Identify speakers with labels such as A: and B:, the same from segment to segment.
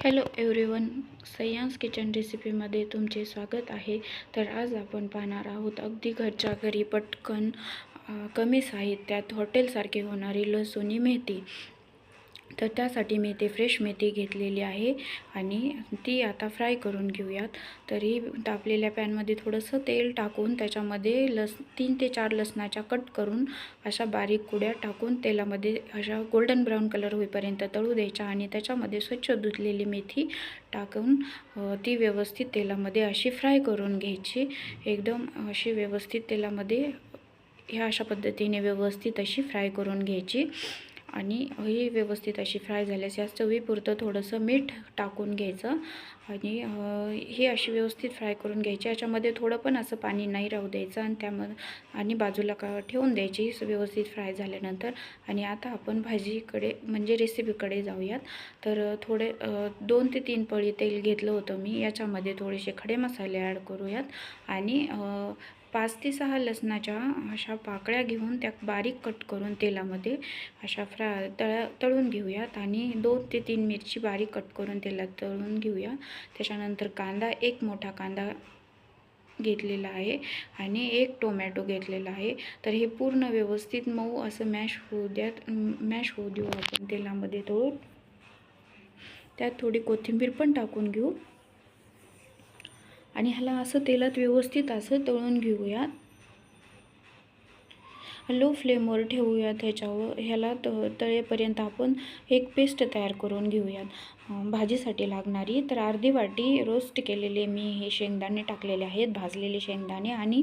A: Hello everyone, सय्यांस kitchen रेसिपीमध्ये तुमचे स्वागत आहे. तर आज आपण पाहणार आहोत अगदी घरच्या घरी पटकन कमी साहित्यात हॉटेलसारखी होणारी लसूणी मेथी. तर त्यासाठी मी ते फ्रेश मेथी घेतलेली आहे आणि ती आता फ्राय करून घेऊयात. तरी तापलेल्या पॅनमध्ये थोडंसं तेल टाकून त्याच्यामध्ये 3 ते 4 लसणाच्या कट करून अशा बारीक कुड्या टाकून तेलामध्ये अशा गोल्डन ब्राऊन कलर होईपर्यंत तळू द्यायच्या आणि त्याच्यामध्ये स्वच्छ धुतलेली मेथी टाकून ती व्यवस्थित तेलामध्ये अशी फ्राय करून घ्यायची. एकदम अशी व्यवस्थित तेलामध्ये ह्या अशा पद्धतीने व्यवस्थित अशी फ्राय करून घ्यायची. आणि ही व्यवस्थित अशी फ्राय झाल्यास या चवीपुरतं थोडंसं मीठ टाकून घ्यायचं आणि ही अशी व्यवस्थित फ्राय करून घ्यायची. याच्यामध्ये थोडं पण असं पाणी नाही राहू द्यायचं आणि त्यामध्ये आणि बाजूला ठेवून द्यायची व्यवस्थित फ्राय झाल्यानंतर. आणि आता आपण भाजीकडे म्हणजे रेसिपीकडे जाऊयात. तर थोडे 2 ते 3 पळी तेल घेतलं होतं मी. याच्यामध्ये थोडेसे खडे मसाले ॲड करूयात आणि 5 ते 6 लसणाच्या अशा पाकळ्या घेऊन त्या बारीक कट करून तेलामध्ये अशा तळून घेऊयात. आणि 2 ते 3 मिरची बारीक कट करून तेलात तळून घेऊया. त्याच्यानंतर कांदा, एक मोठा कांदा घेतलेला आहे आणि एक टोमॅटो घेतलेला आहे. तर हे पूर्ण व्यवस्थित मऊ असं मॅश होऊ देऊ आपण तेलामध्ये तळून. त्यात थोडी कोथिंबीर पण टाकून घेऊ आणि ह्याला असं तेलात व्यवस्थित असं तळून घेऊयात. लो फ्लेमवर ठेवूयात. ह्याला तळेपर्यंत आपण एक पेस्ट तयार करून घेऊयात भाजीसाठी लागणारी. तर अर्धी वाटी रोस्ट केलेले मी हे शेंगदाणे टाकलेले आहेत, भाजलेले शेंगदाणे, आणि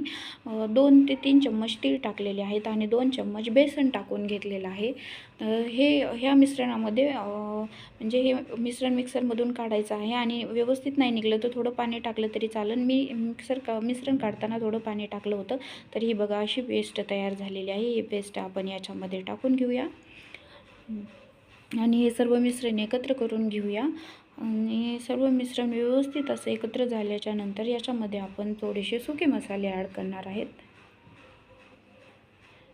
A: 2 ते 3 चम्मच तीळ टाकलेले आहेत आणि 2 चम्मच बेसन टाकून घेतलेलं आहे. ह्या मिश्रणामध्ये म्हणजे हे मिश्रण मिक्सरमधून काढायचं आहे आणि व्यवस्थित नाही निघलं तर थोडं पाणी टाकलं तरी चालेल. मी मिश्रण काढताना थोडं पाणी टाकलं होतं. तर ही बघा अशी पेस्ट तयार झालेली आहे. ही पेस्ट आपण याच्यामध्ये टाकून घेऊया आणि हे सर्व मिश्रण एकत्र करून घेऊया. आणि सर्व मिश्रण व्यवस्थित असं एकत्र झाल्याच्या नंतर याच्यामध्ये आपण थोडेसे सुके मसाले ॲड करणार आहेत.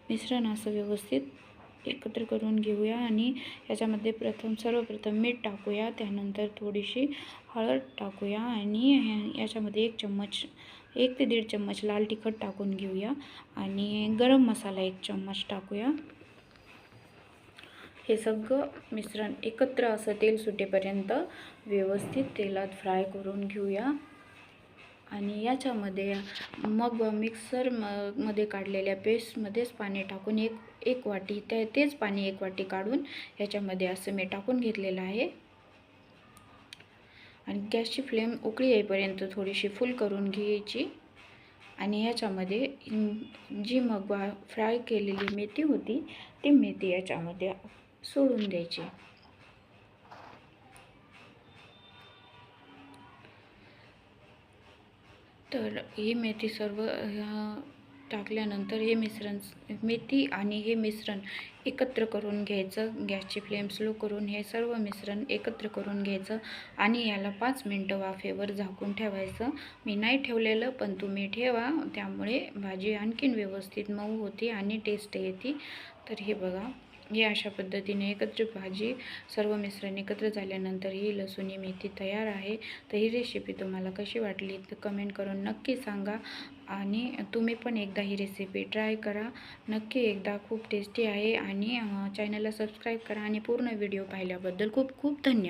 A: मिश्रण असं व्यवस्थित एकत्र करून घेऊया आणि याच्यामध्ये सर्वप्रथम मीठ टाकूया. त्यानंतर थोडीशी हळद टाकूया आणि याच्यामध्ये 1 ते 1.5 चम्मच लाल तिखट टाकून घेऊया आणि गरम मसाला 1 चम्मच टाकूया. हे सगळं मिश्रण एकत्र असं तेल सुटेपर्यंत व्यवस्थित तेलात फ्राय करून घेऊया. आणि याच्यामध्ये मग मिक्सरमध्ये काढलेल्या पेस्टमध्येच पाणी टाकून एक वाटी तेच पाणी 1 वाटी काढून याच्यामध्ये असं मी टाकून घेतलेलं आहे. आणि गॅसची फ्लेम उकळी येईपर्यंत थोडीशी फुल करून घ्यायची. आणि ह्याच्यामध्ये जी मग फ्राय केलेली मेथी होती ती मेथी याच्यामध्ये सोडून द्यायची. तर ही मेथी सर्व टाकल्यानंतर मेथी आणि हे मिश्रण एकत्र करून घ्यायचं. गॅसची फ्लेम स्लो करून हे सर्व मिश्रण एकत्र करून घ्यायचं आणि याला 5 मिनटं वाफेवर झाकून ठेवायचं. मी नाही ठेवलेलं, पण तुम्ही ठेवा, त्यामुळे भाजी आणखीन व्यवस्थित मऊ होती आणि टेस्ट येते. तर हे बघा, हे अशा पद्धतीने सर्व मिश्रण एकत्र झाल्यानंतर ही लसूणी मेथी तयार आहे. तर ही रेसिपी तुम्हाला कशी वाटली तर कमेंट करून नक्की सांगा आणि तुम्ही पण एकदा ही रेसिपी ट्राय करा. नक्की एकदा, खूप टेस्टी आहे. आणि चॅनलला सबस्क्राईब करा आणि पूर्ण व्हिडिओ पाहिल्याबद्दल खूप खूप धन्यवाद.